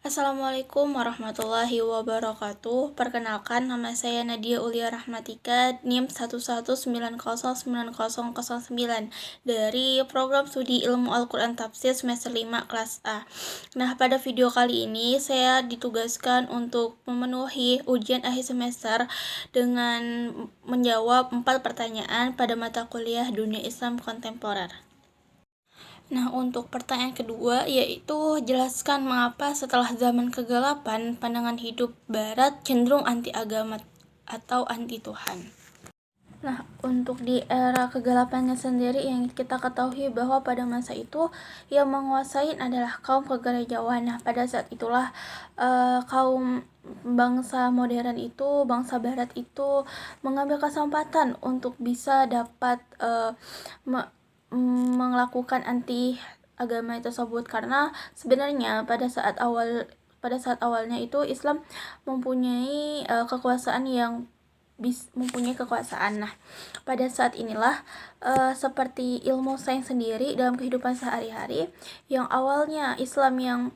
Assalamualaikum warahmatullahi wabarakatuh. Perkenalkan, nama saya Nadia Ulia Rahmatika, NIM 119009009 dari program studi Ilmu Al-Quran Tafsir semester 5 kelas A. Nah, pada video kali ini saya ditugaskan untuk memenuhi ujian akhir semester dengan menjawab 4 pertanyaan pada mata kuliah Dunia Islam Kontemporer. Nah, untuk pertanyaan kedua yaitu jelaskan mengapa setelah zaman kegelapan pandangan hidup barat cenderung anti agama atau anti Tuhan. Nah, untuk di era kegelapannya sendiri yang kita ketahui bahwa pada masa itu yang menguasai adalah kaum kegerejaan. Nah, pada saat itulah kaum bangsa modern itu, bangsa barat itu mengambil kesempatan untuk bisa dapat melakukan anti agama tersebut, karena sebenarnya pada saat awalnya itu Islam mempunyai kekuasaan yang mempunyai kekuasaan. Nah, pada saat inilah seperti ilmu sains sendiri dalam kehidupan sehari-hari, yang awalnya Islam yang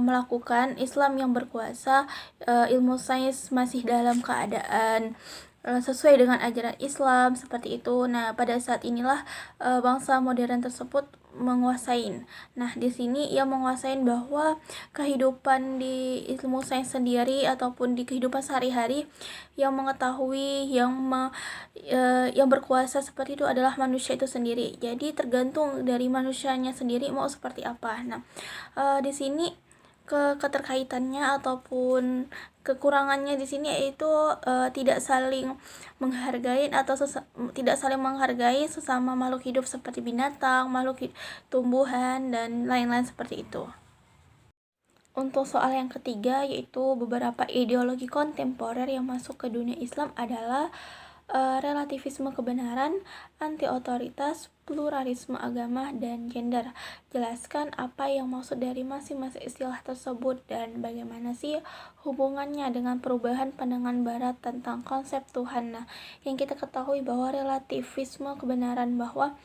melakukan, Islam yang berkuasa, ilmu sains masih dalam keadaan sesuai dengan ajaran Islam seperti itu. Nah, pada saat inilah bangsa modern tersebut menguasain. Nah, di sini ia menguasain bahwa kehidupan di ilmu sains sendiri ataupun di kehidupan sehari-hari yang mengetahui yang berkuasa seperti itu adalah manusia itu sendiri. Jadi tergantung dari manusianya sendiri mau seperti apa. Nah, di sini keterkaitannya ataupun kekurangannya di sini yaitu tidak saling menghargai atau tidak saling menghargai sesama makhluk hidup seperti binatang, tumbuhan dan lain-lain seperti itu. Untuk soal yang ketiga yaitu beberapa ideologi kontemporer yang masuk ke dunia Islam adalah relativisme kebenaran, anti-otoritas, pluralisme agama, dan gender. Jelaskan apa yang maksud dari masing-masing istilah tersebut dan bagaimana sih hubungannya dengan perubahan pandangan barat tentang konsep Tuhan. Nah, yang kita ketahui bahwa relativisme kebenaran bahwa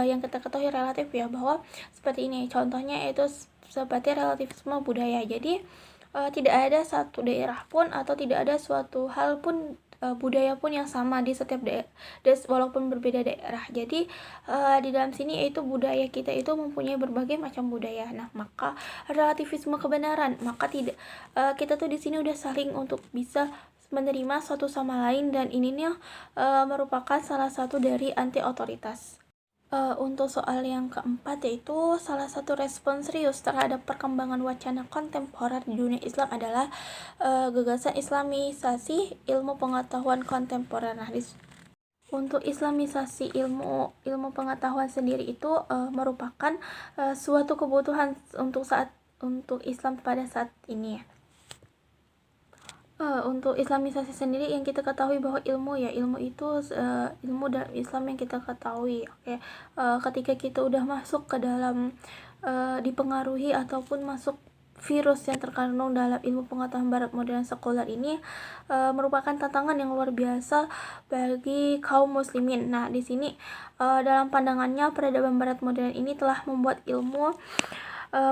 yang kita ketahui relatif ya, bahwa seperti ini contohnya itu seperti relativisme budaya. Jadi tidak ada satu daerah pun atau tidak ada suatu hal pun budaya pun yang sama di setiap daerah walaupun berbeda daerah. Jadi di dalam sini yaitu budaya kita itu mempunyai berbagai macam budaya. Nah, maka relativisme kebenaran, maka tidak kita tuh di sini udah saling untuk bisa menerima satu sama lain, dan ini nih merupakan salah satu dari anti otoritas. Untuk soal yang keempat yaitu salah satu respon serius terhadap perkembangan wacana kontemporer di dunia Islam adalah gagasan Islamisasi ilmu pengetahuan kontemporer. Nah, untuk Islamisasi ilmu pengetahuan sendiri itu merupakan suatu kebutuhan untuk Islam pada saat ini. Untuk Islamisasi sendiri yang kita ketahui bahwa ilmu itu ilmu dalam Islam yang kita ketahui. Ketika kita udah masuk ke dalam dipengaruhi ataupun masuk virus yang terkandung dalam ilmu pengetahuan barat modern sekuler ini merupakan tantangan yang luar biasa bagi kaum muslimin. Nah, di sini dalam pandangannya peradaban barat modern ini telah membuat ilmu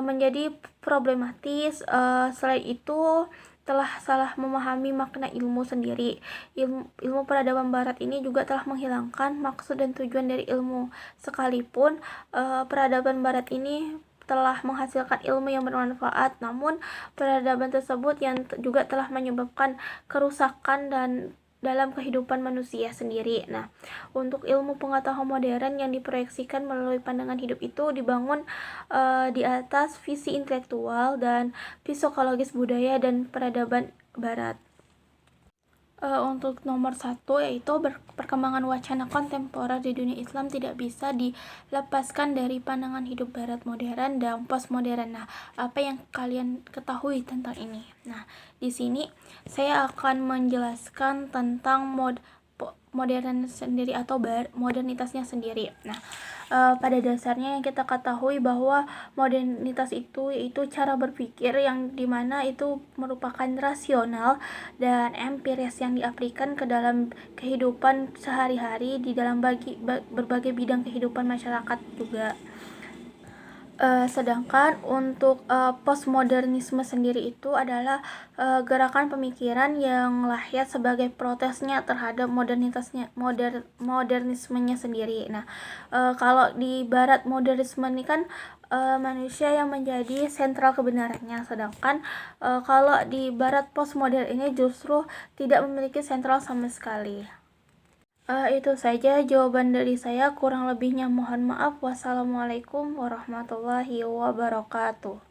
menjadi problematis. Selain itu telah salah memahami makna ilmu sendiri. Ilmu peradaban barat ini juga telah menghilangkan maksud dan tujuan dari ilmu. Sekalipun peradaban barat ini telah menghasilkan ilmu yang bermanfaat, namun peradaban tersebut yang juga telah menyebabkan kerusakan dan dalam kehidupan manusia sendiri. Nah, untuk ilmu pengetahuan modern yang diproyeksikan melalui pandangan hidup itu dibangun di atas visi intelektual dan psikologis budaya dan peradaban barat. Untuk nomor 1 yaitu perkembangan wacana kontemporer di dunia Islam tidak bisa dilepaskan dari pandangan hidup barat modern dan postmodern. Nah, apa yang kalian ketahui tentang ini? Nah, di sini saya akan menjelaskan tentang modern sendiri atau modernitasnya sendiri. Nah, pada dasarnya yang kita ketahui bahwa modernitas itu yaitu cara berpikir yang dimana itu merupakan rasional dan empiris yang diaplikasikan ke dalam kehidupan sehari-hari di dalam berbagai bidang kehidupan masyarakat juga. Sedangkan untuk postmodernisme sendiri itu adalah gerakan pemikiran yang lahir sebagai protesnya terhadap modernismenya sendiri. Nah, kalau di barat modernisme ini kan manusia yang menjadi sentral kebenarannya, sedangkan kalau di barat postmodern ini justru tidak memiliki sentral sama sekali. Itu saja jawaban dari saya, kurang lebihnya mohon maaf. Wassalamualaikum warahmatullahi wabarakatuh.